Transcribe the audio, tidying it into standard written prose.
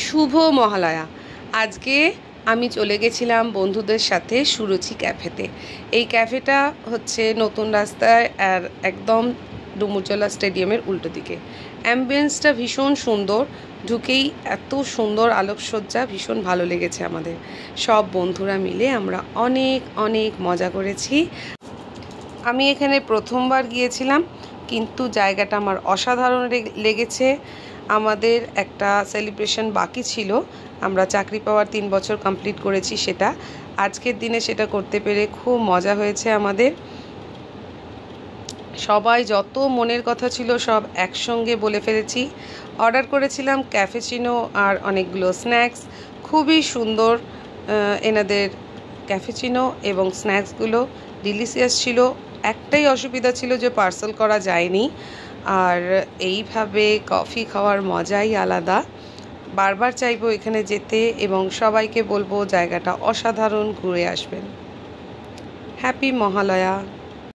শুভ মহালয়া। আজকে আমি চলে গেছিলাম বন্ধুদের সাথে সুরুচি ক্যাফেতে। এই ক্যাফেটা হচ্ছে নতুন রাস্তায় আর একদম ডুমুরজলা স্টেডিয়ামের উল্টো দিকে। অ্যাম্বিয়েন্সটা ভীষণ সুন্দর, ঢুকেই এত সুন্দর আলোকসজ্জা, ভীষণ ভালো লেগেছে আমাদের। সব বন্ধুরা মিলে আমরা অনেক অনেক মজা করেছি। আমি এখানে প্রথমবার গিয়েছিলাম, কিন্তু জায়গাটা আমার অসাধারণ লেগেছে। আমাদের একটা সেলিব্রেশন বাকি ছিল, আমরা চাকরি পাওয়ার 3 বছর কমপ্লিট করেছি, সেটা আজকের দিনে সেটা করতে পেরে খুব মজা হয়েছে আমাদের। সবাই যত মনের কথা ছিল সব একসঙ্গে বলে ফেলেছি। অর্ডার করেছিলাম ক্যাফেচিনো আর অনেকগুলো স্ন্যাক্স। খুবই সুন্দর এনাদের ক্যাফেচিনো এবং স্ন্যাক্সগুলো ডিলিশিয়াস ছিল। একটাই অসুবিধা ছিল যে পার্সেল করা যায়নি। আর এইভাবে কফি খাওয়ার মজাই আলাদা। বারবার চাইবো এখানে যেতে এবং সবাইকে বলবো জায়গাটা অসাধারণ, ঘুরে আসবেন। হ্যাপি মহালয়া।